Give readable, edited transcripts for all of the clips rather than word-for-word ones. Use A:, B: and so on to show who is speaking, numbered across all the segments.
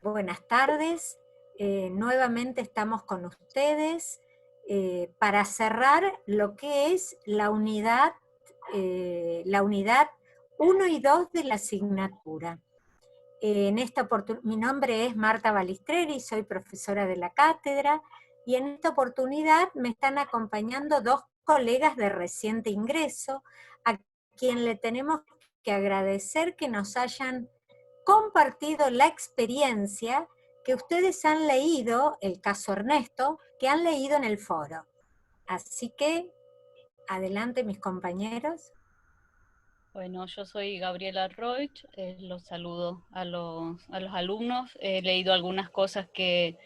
A: Buenas tardes. Nuevamente estamos con ustedes para cerrar lo que es la unidad 1 y 2 de la asignatura. En esta mi nombre es Marta Balistreri, soy profesora de la cátedra, y en esta oportunidad me están acompañando dos colegas de reciente ingreso, a quien le tenemos que agradecer que nos hayan compartido la experiencia que ustedes han leído, el caso Ernesto, que han leído en el foro. Así que, adelante mis compañeros.
B: Bueno, yo soy Gabriela Roig, los saludo a los alumnos. He leído algunas cosas que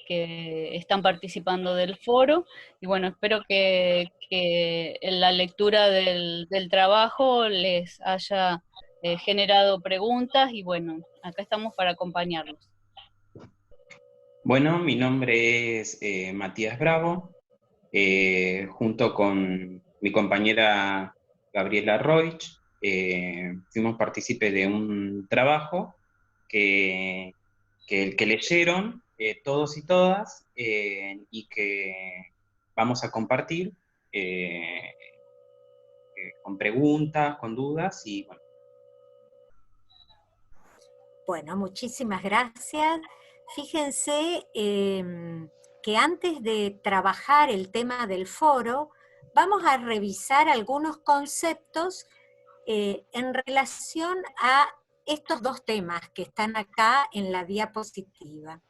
B: están participando del foro y bueno, espero que en la lectura del trabajo les haya generado preguntas y bueno, acá estamos para acompañarlos.
C: Bueno, mi nombre es Matías Bravo, junto con mi compañera Gabriela Roig, fuimos partícipes de un trabajo que, que leyeron todos y todas y que vamos a compartir con preguntas, con dudas y bueno.
A: Bueno, muchísimas gracias. Fíjense que antes de trabajar el tema del foro, vamos a revisar algunos conceptos en relación a estos dos temas que están acá en la diapositiva.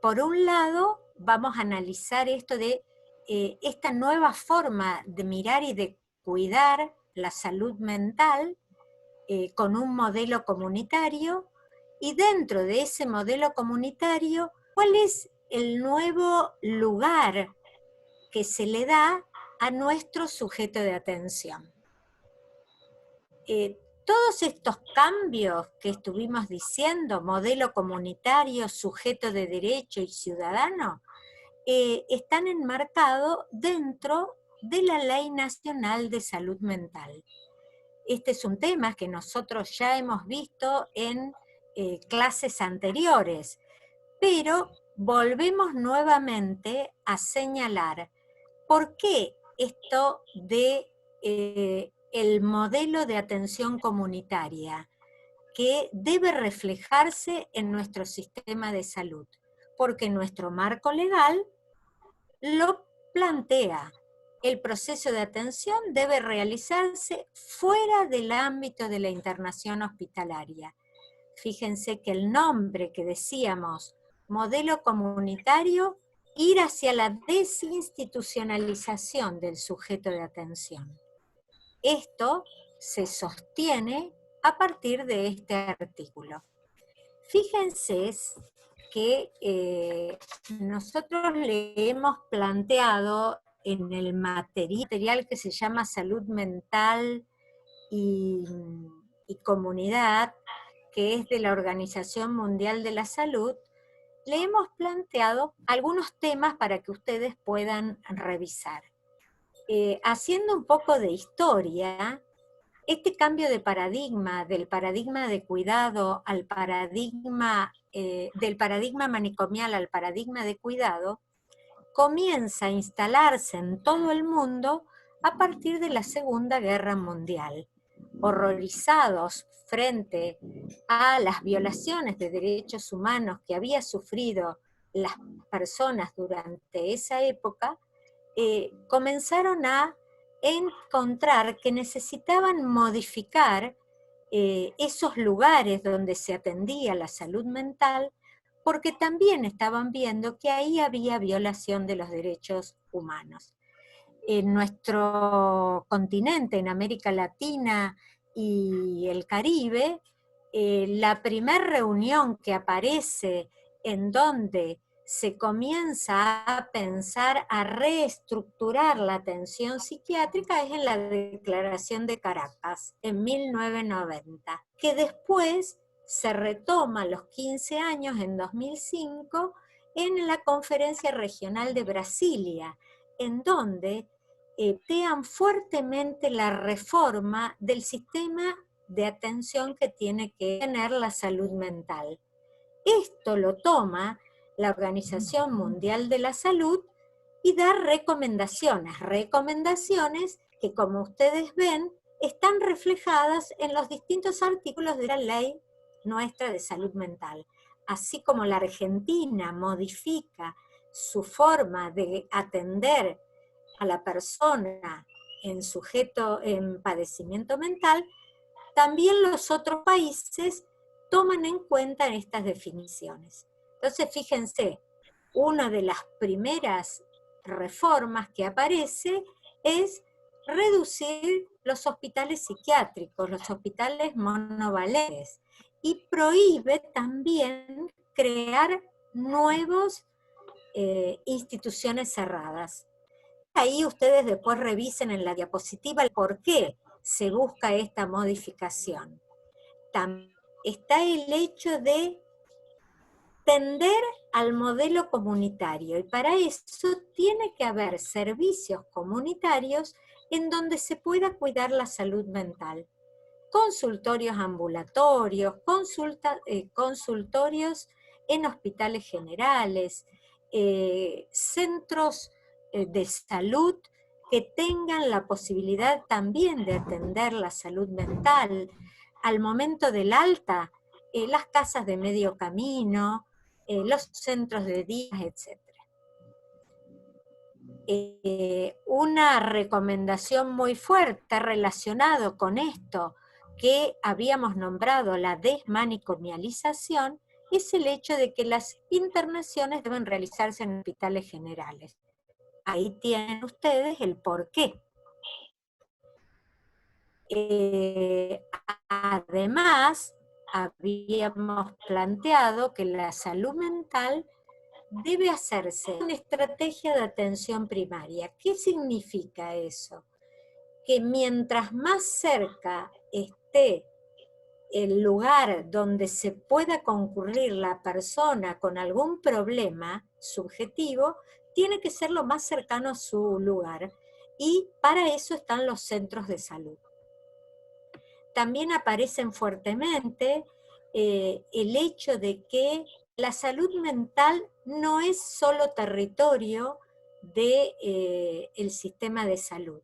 A: Por un lado, vamos a analizar esto de esta nueva forma de mirar y de cuidar la salud mental con un modelo comunitario, y dentro de ese modelo comunitario, ¿cuál es el nuevo lugar que se le da a nuestro sujeto de atención? Todos estos cambios que estuvimos diciendo, modelo comunitario, sujeto de derecho y ciudadano, están enmarcados dentro de la Ley Nacional de Salud Mental. Este es un tema que nosotros ya hemos visto en clases anteriores, pero volvemos nuevamente a señalar por qué esto de el modelo de atención comunitaria que debe reflejarse en nuestro sistema de salud, porque nuestro marco legal lo plantea. El proceso de atención debe realizarse fuera del ámbito de la internación hospitalaria. Fíjense que el nombre que decíamos, modelo comunitario, ir hacia la desinstitucionalización del sujeto de atención. Esto se sostiene a partir de este artículo. Fíjense que nosotros le hemos planteado en el material que se llama Salud Mental y Comunidad, que es de la Organización Mundial de la Salud, le hemos planteado algunos temas para que ustedes puedan revisar. Haciendo un poco de historia, este cambio de paradigma, del paradigma de cuidado al paradigma, del paradigma manicomial al paradigma de cuidado, comienza a instalarse en todo el mundo a partir de la Segunda Guerra Mundial. Horrorizados frente a las violaciones de derechos humanos que había sufrido las personas durante esa época, comenzaron a encontrar que necesitaban modificar esos lugares donde se atendía la salud mental, porque también estaban viendo que ahí había violación de los derechos humanos. En nuestro continente, en América Latina y el Caribe, la primera reunión que aparece en donde se comienza a pensar, a reestructurar la atención psiquiátrica es en la Declaración de Caracas, en 1990, que después se retoma a los 15 años, en 2005, en la Conferencia Regional de Brasilia, en donde plantean fuertemente la reforma del sistema de atención que tiene que tener la salud mental. Esto lo toma la Organización Mundial de la Salud y da recomendaciones que, como ustedes ven, están reflejadas en los distintos artículos de la ley nuestra de salud mental. Así como la Argentina modifica su forma de atender a la persona en padecimiento mental, también los otros países toman en cuenta estas definiciones. Entonces, fíjense, una de las primeras reformas que aparece es reducir los hospitales psiquiátricos, los hospitales monovalentes, y prohíbe también crear nuevas instituciones cerradas. Ahí ustedes después revisen en la diapositiva el por qué se busca esta modificación. También está el hecho de tender al modelo comunitario, y para eso tiene que haber servicios comunitarios en donde se pueda cuidar la salud mental. Consultorios ambulatorios, consultorios en hospitales generales, centros de salud que tengan la posibilidad también de atender la salud mental. Al momento del alta, las casas de medio camino, los centros de día, etc. Una recomendación muy fuerte relacionada con esto que habíamos nombrado la desmanicomialización es el hecho de que las internaciones deben realizarse en hospitales generales. Ahí tienen ustedes el porqué. Además, habíamos planteado que la salud mental debe hacerse una estrategia de atención primaria. ¿Qué significa eso? Que mientras más cerca esté el lugar donde se pueda concurrir la persona con algún problema subjetivo, tiene que ser lo más cercano a su lugar, y para eso están los centros de salud. También aparecen fuertemente el hecho de que la salud mental no es solo territorio del sistema de salud,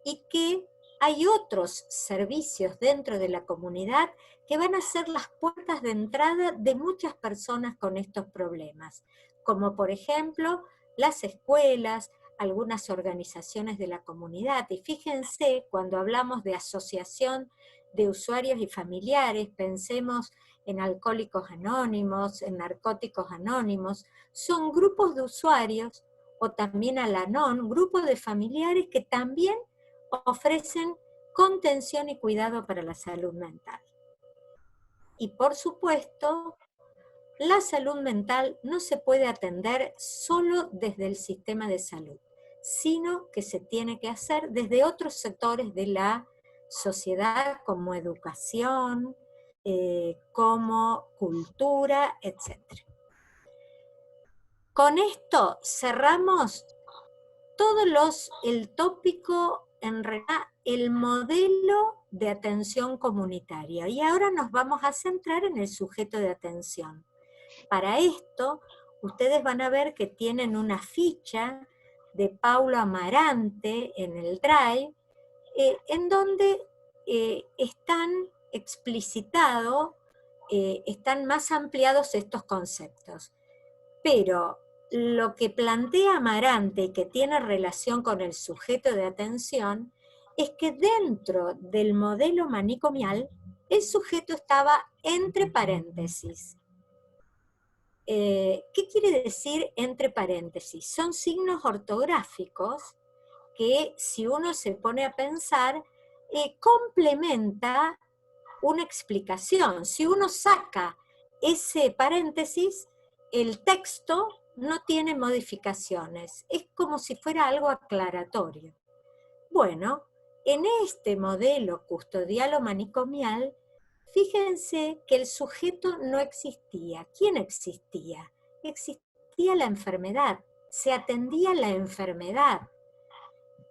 A: y que hay otros servicios dentro de la comunidad que van a ser las puertas de entrada de muchas personas con estos problemas, como por ejemplo las escuelas, algunas organizaciones de la comunidad. Y fíjense, cuando hablamos de asociación de usuarios y familiares, pensemos en Alcohólicos Anónimos, en Narcóticos Anónimos, son grupos de usuarios, o también Al-Anon, grupos de familiares que también ofrecen contención y cuidado para la salud mental. Y por supuesto, la salud mental no se puede atender solo desde el sistema de salud, sino que se tiene que hacer desde otros sectores de la sociedad, como educación, como cultura, etc. Con esto cerramos el tópico, en realidad, el modelo de atención comunitaria. Y ahora nos vamos a centrar en el sujeto de atención. Para esto, ustedes van a ver que tienen una ficha de Paulo Amarante en el Drive, en donde están explicitados, están más ampliados estos conceptos. Pero lo que plantea Amarante y que tiene relación con el sujeto de atención es que dentro del modelo manicomial el sujeto estaba entre paréntesis. ¿Qué quiere decir entre paréntesis? Son signos ortográficos que, si uno se pone a pensar, complementa una explicación. Si uno saca ese paréntesis, el texto no tiene modificaciones, es como si fuera algo aclaratorio. Bueno, en este modelo custodial o manicomial, fíjense que el sujeto no existía. ¿Quién existía? Existía la enfermedad, se atendía la enfermedad.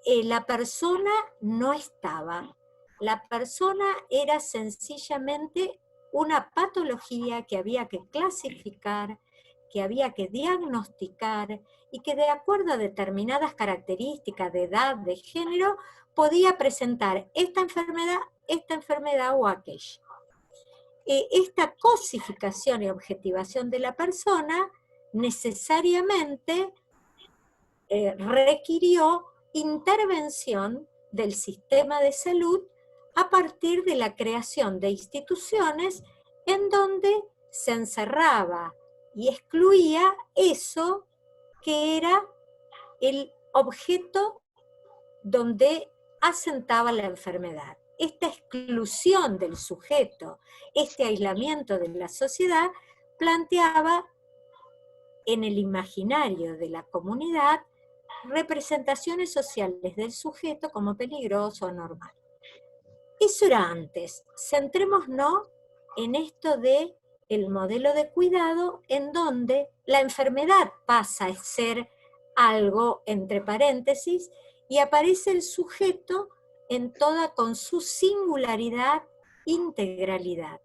A: La persona no estaba. La persona era sencillamente una patología que había que clasificar, que había que diagnosticar y que de acuerdo a determinadas características de edad, de género, podía presentar esta enfermedad o aquella. Esta cosificación y objetivación de la persona necesariamente requirió intervención del sistema de salud a partir de la creación de instituciones en donde se encerraba y excluía eso que era el objeto donde asentaba la enfermedad. Esta exclusión del sujeto, este aislamiento de la sociedad, planteaba en el imaginario de la comunidad representaciones sociales del sujeto como peligroso o anormal. Eso era antes. Centrémonos en esto de el modelo de cuidado en donde la enfermedad pasa a ser algo entre paréntesis y aparece el sujeto en toda con su singularidad, integralidad.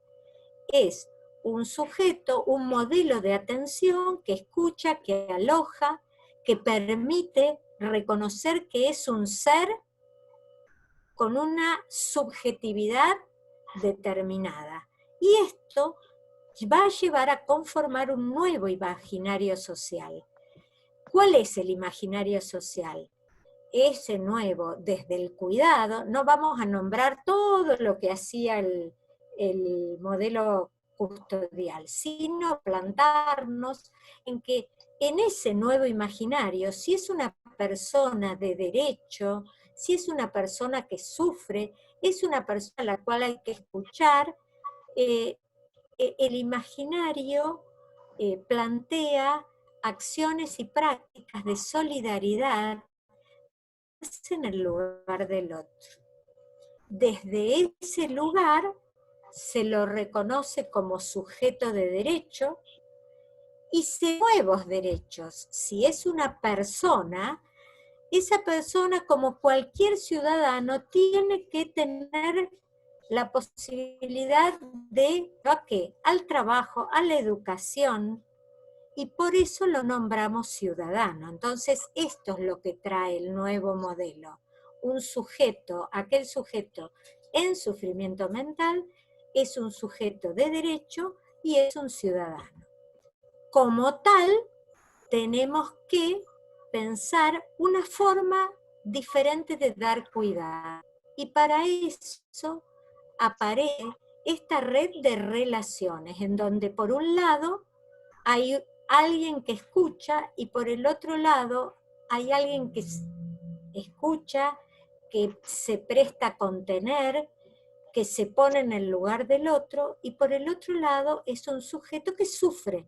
A: Es un sujeto, un modelo de atención que escucha, que aloja, que permite reconocer que es un ser con una subjetividad determinada. Y esto va a llevar a conformar un nuevo imaginario social. ¿Cuál es el imaginario social? Ese nuevo, desde el cuidado, no vamos a nombrar todo lo que hacía el modelo custodial, sino plantarnos en que en ese nuevo imaginario, si es una persona de derecho, si es una persona que sufre, es una persona a la cual hay que escuchar, el imaginario plantea acciones y prácticas de solidaridad en el lugar del otro. Desde ese lugar se lo reconoce como sujeto de derecho y se nuevos derechos. Si es una persona, esa persona, como cualquier ciudadano, tiene que tener la posibilidad de ¿a qué? Al trabajo, a la educación, y por eso lo nombramos ciudadano. Entonces, esto es lo que trae el nuevo modelo. Un sujeto, aquel sujeto en sufrimiento mental, es un sujeto de derecho y es un ciudadano. Como tal, tenemos que pensar una forma diferente de dar cuidado. Y para eso aparece esta red de relaciones, en donde por un lado hay alguien que escucha y por el otro lado hay alguien que escucha, que se presta a contener, que se pone en el lugar del otro, y por el otro lado es un sujeto que sufre.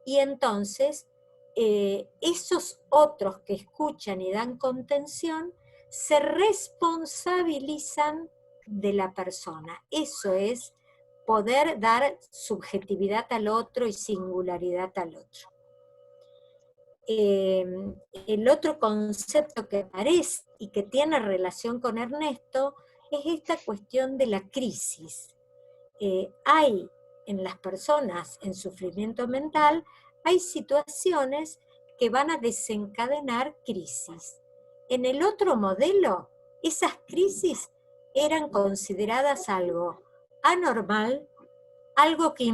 A: Y entonces esos otros que escuchan y dan contención se responsabilizan de la persona. Eso es poder dar subjetividad al otro y singularidad al otro. El otro concepto que aparece y que tiene relación con Ernesto es esta cuestión de la crisis. Hay en las personas en sufrimiento mental, hay situaciones que van a desencadenar crisis. En el otro modelo, esas crisis eran consideradas algo anormal, algo que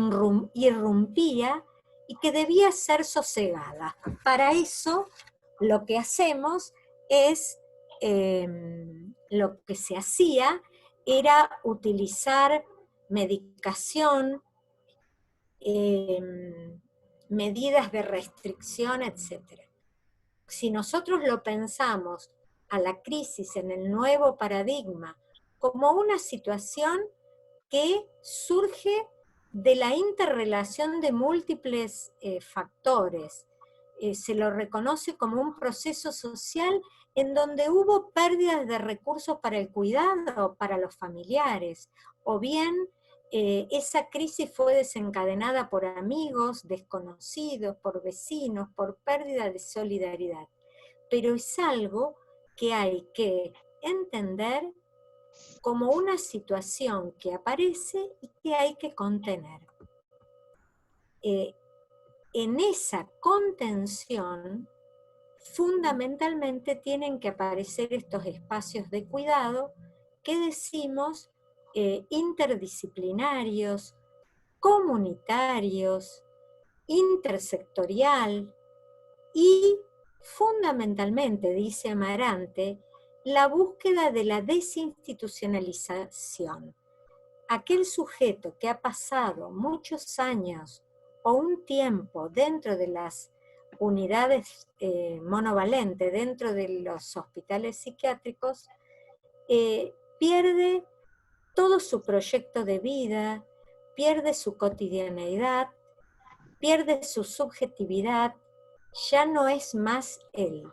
A: irrumpía y que debía ser sosegada. Para eso, lo que hacemos es, lo que se hacía era utilizar medicación, medidas de restricción, etc. Si nosotros lo pensamos a la crisis en el nuevo paradigma como una situación que surge de la interrelación de múltiples factores, se lo reconoce como un proceso social en donde hubo pérdidas de recursos para el cuidado, para los familiares, o bien esa crisis fue desencadenada por amigos, desconocidos, por vecinos, por pérdida de solidaridad. Pero es algo que hay que entender como una situación que aparece y que hay que contener. En esa contención, fundamentalmente tienen que aparecer estos espacios de cuidado que decimos interdisciplinarios, comunitarios, intersectorial y fundamentalmente, dice Amarante, la búsqueda de la desinstitucionalización. Aquel sujeto que ha pasado muchos años o un tiempo dentro de las unidades monovalentes, dentro de los hospitales psiquiátricos, pierde todo su proyecto de vida, pierde su cotidianeidad, pierde su subjetividad, ya no es más él.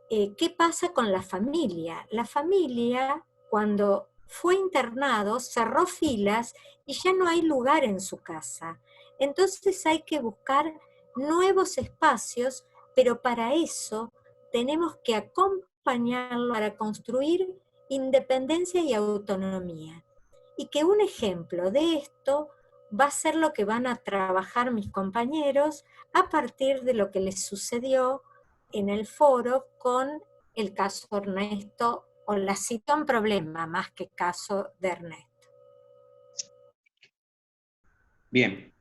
A: ¿Qué pasa con la familia? La familia, cuando fue internado, cerró filas y ya no hay lugar en su casa. Entonces hay que buscar nuevos espacios, pero para eso tenemos que acompañarlo para construir independencia y autonomía. Y que un ejemplo de esto va a ser lo que van a trabajar mis compañeros a partir de lo que les sucedió en el foro con el caso Ernesto, o la situación problema más que caso de Ernesto.
C: Bien.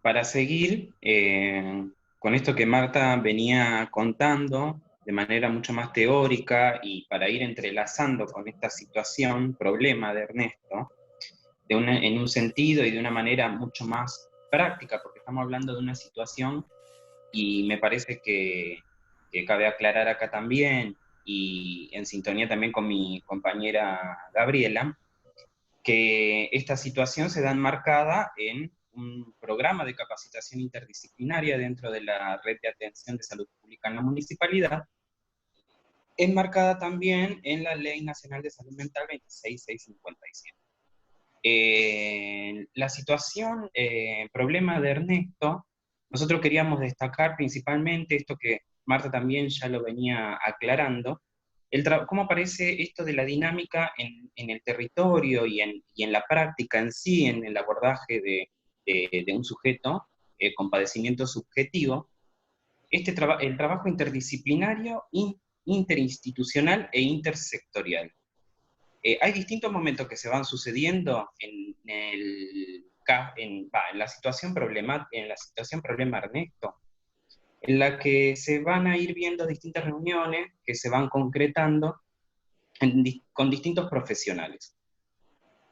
C: Para seguir con esto que Marta venía contando de manera mucho más teórica y para ir entrelazando con esta situación, problema de Ernesto, en un sentido y de una manera mucho más práctica, porque estamos hablando de una situación y me parece que cabe aclarar acá también, y en sintonía también con mi compañera Gabriela, que esta situación se da enmarcada en un programa de capacitación interdisciplinaria dentro de la red de atención de salud pública en la municipalidad, enmarcada también en la Ley Nacional de Salud Mental 26657. La situación, problema de Ernesto, nosotros queríamos destacar principalmente esto que Marta también ya lo venía aclarando, cómo aparece esto de la dinámica en el territorio y en la práctica en sí, en el abordaje de un sujeto con padecimiento subjetivo, el trabajo interdisciplinario, interinstitucional e intersectorial. Hay distintos momentos que se van sucediendo en la situación problema Ernesto, en la que se van a ir viendo distintas reuniones que se van concretando con distintos profesionales.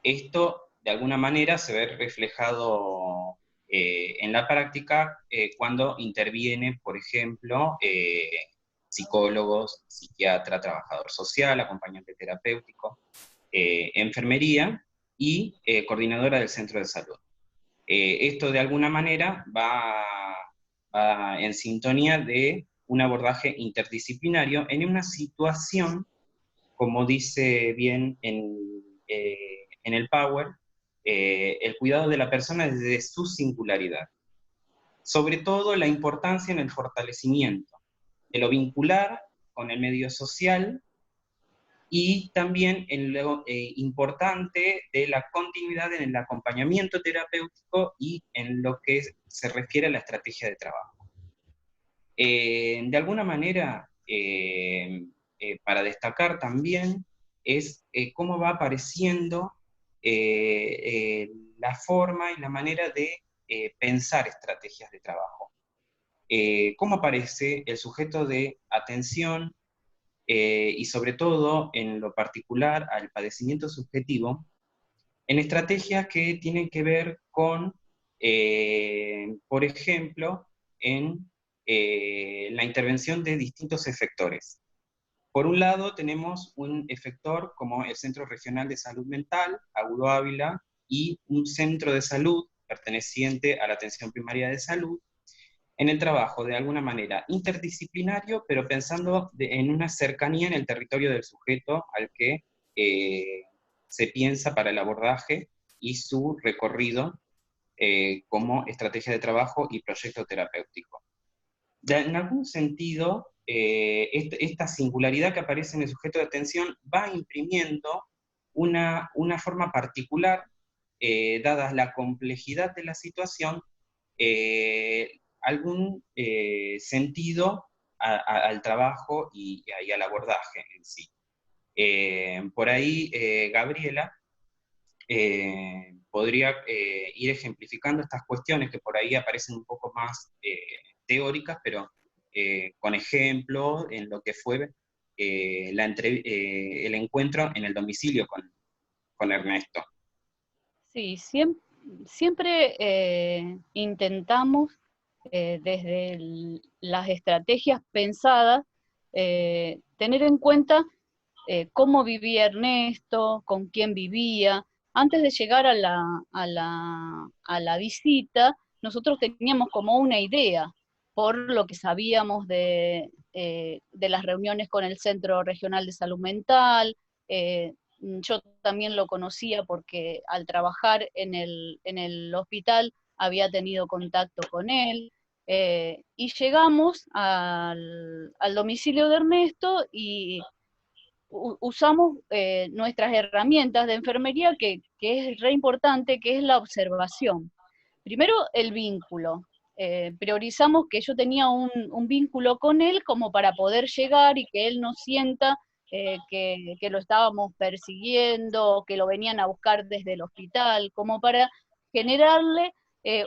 C: Esto, de alguna manera, se ve reflejado en la práctica cuando interviene, por ejemplo, psicólogos, psiquiatra, trabajador social, acompañante terapéutico, enfermería y coordinadora del centro de salud. Esto de alguna manera va en sintonía de un abordaje interdisciplinario en una situación, como dice bien en el Power, el cuidado de la persona desde su singularidad. Sobre todo la importancia en el fortalecimiento de lo vincular con el medio social y también en lo importante de la continuidad en el acompañamiento terapéutico y en lo que se refiere a la estrategia de trabajo. De alguna manera, para destacar también, es cómo va apareciendo la forma y la manera de pensar estrategias de trabajo. Cómo aparece el sujeto de atención y sobre todo en lo particular al padecimiento subjetivo, en estrategias que tienen que ver con, por ejemplo, en la intervención de distintos efectores. Por un lado tenemos un efector como el Centro Regional de Salud Mental, Agudo Ávila, y un centro de salud perteneciente a la atención primaria de salud, en el trabajo de alguna manera interdisciplinario, pero pensando en una cercanía en el territorio del sujeto al que se piensa para el abordaje y su recorrido como estrategia de trabajo y proyecto terapéutico. En algún sentido, esta singularidad que aparece en el sujeto de atención va imprimiendo una forma particular, dada la complejidad de la situación, algún sentido al trabajo y al abordaje en sí. Por ahí, Gabriela podría ir ejemplificando estas cuestiones que por ahí aparecen un poco más teóricas, pero con ejemplos en lo que fue el encuentro en el domicilio con Ernesto.
B: Sí, siempre intentamos, desde las estrategias pensadas, tener en cuenta cómo vivía Ernesto, con quién vivía. Antes de llegar a la visita, nosotros teníamos como una idea, por lo que sabíamos de las reuniones con el Centro Regional de Salud Mental. Yo también lo conocía porque al trabajar en el hospital había tenido contacto con él. Y llegamos al domicilio de Ernesto y usamos nuestras herramientas de enfermería, que es re importante, que es la observación. Primero, el vínculo. Priorizamos que yo tenía un vínculo con él como para poder llegar y que él no sienta que lo estábamos persiguiendo, que lo venían a buscar desde el hospital, como para generarle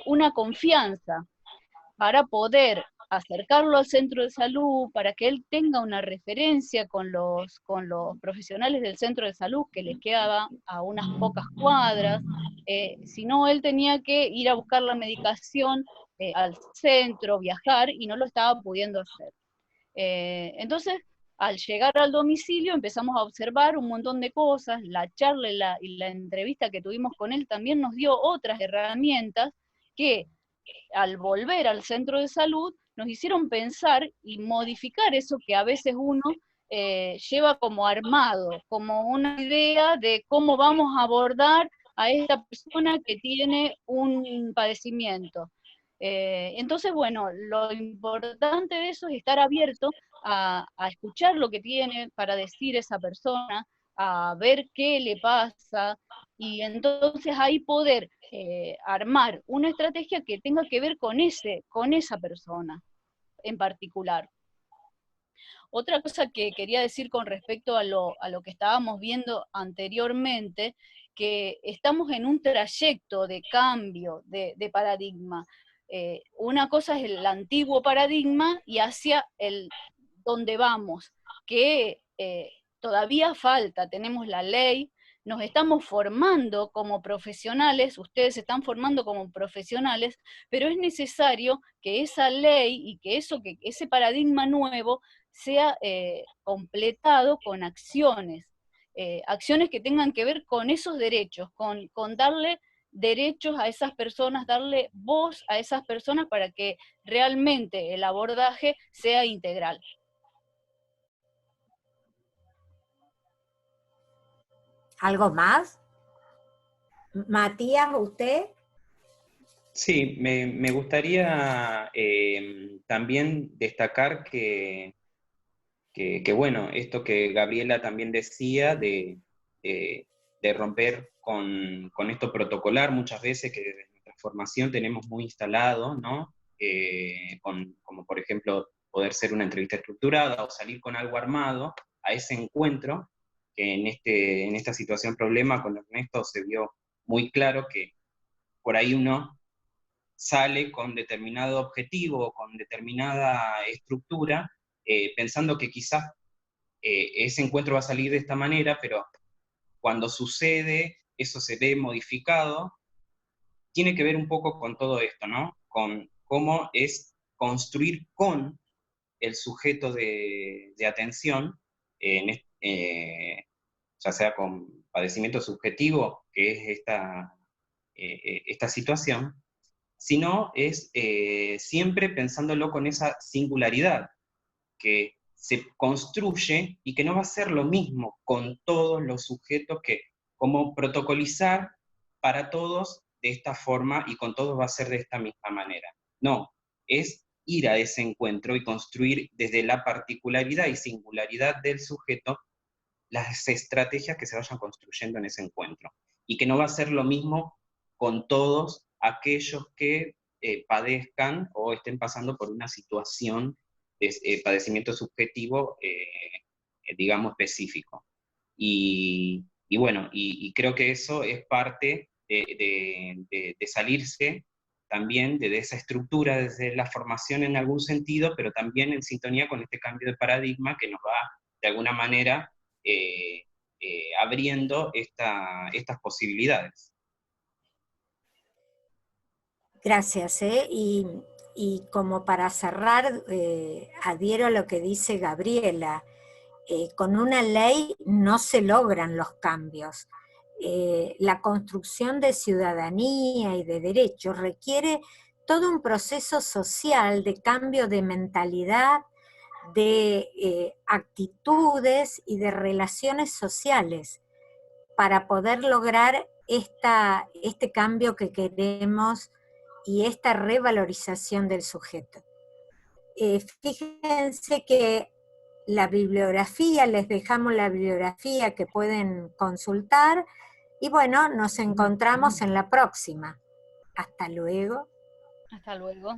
B: una confianza, para poder acercarlo al centro de salud, para que él tenga una referencia con los profesionales del centro de salud, que les quedaba a unas pocas cuadras. Si no, él tenía que ir a buscar la medicación al centro, viajar, y no lo estaba pudiendo hacer. Entonces, al llegar al domicilio empezamos a observar un montón de cosas. La charla y la entrevista que tuvimos con él también nos dio otras herramientas que, al volver al centro de salud, nos hicieron pensar y modificar eso que a veces uno lleva como armado, como una idea de cómo vamos a abordar a esta persona que tiene un padecimiento. Entonces, bueno, lo importante de eso es estar abierto a escuchar lo que tiene para decir esa persona, a ver qué le pasa, y entonces ahí poder armar una estrategia que tenga que ver con esa persona en particular. Otra cosa que quería decir con respecto a lo que estábamos viendo anteriormente, que estamos en un trayecto de cambio de paradigma. Una cosa es el antiguo paradigma y hacia el donde vamos, que todavía falta. Tenemos la ley, nos estamos formando como profesionales, ustedes se están formando como profesionales, pero es necesario que esa ley y que ese paradigma nuevo sea completado con acciones, acciones que tengan que ver con esos derechos, con darle derechos a esas personas, darle voz a esas personas para que realmente el abordaje sea integral.
A: ¿Algo más? Matías, ¿usted?
C: Sí, me gustaría también destacar que, bueno, esto que Gabriela también decía de romper con esto protocolar, muchas veces que desde nuestra formación tenemos muy instalado, ¿no? Como por ejemplo poder ser una entrevista estructurada o salir con algo armado a ese encuentro, que en esta situación problema con Ernesto se vio muy claro que por ahí uno sale con determinado objetivo, con determinada estructura, pensando que quizás ese encuentro va a salir de esta manera, pero cuando sucede, eso se ve modificado. Tiene que ver un poco con todo esto, ¿no? Con cómo es construir con el sujeto de atención, ya sea con padecimiento subjetivo, que es esta situación, sino es siempre pensándolo con esa singularidad que se construye y que no va a ser lo mismo con todos los sujetos, que como protocolizar para todos de esta forma y con todos va a ser de esta misma manera. No, es ir a ese encuentro y construir desde la particularidad y singularidad del sujeto las estrategias que se vayan construyendo en ese encuentro. Y que no va a ser lo mismo con todos aquellos que padezcan o estén pasando por una situación de padecimiento subjetivo, digamos, específico. Y bueno, y creo que eso es parte de salirse también de esa estructura desde la formación en algún sentido, pero también en sintonía con este cambio de paradigma que nos va, de alguna manera, abriendo estas posibilidades.
A: Gracias. Y como para cerrar, adhiero a lo que dice Gabriela. Con una ley no se logran los cambios. La construcción de ciudadanía y de derechos requiere todo un proceso social de cambio de mentalidad, de actitudes y de relaciones sociales para poder lograr este cambio que queremos y esta revalorización del sujeto. Fíjense que la bibliografía, les dejamos la bibliografía que pueden consultar, y bueno, nos encontramos en la próxima. Hasta luego.
B: Hasta luego.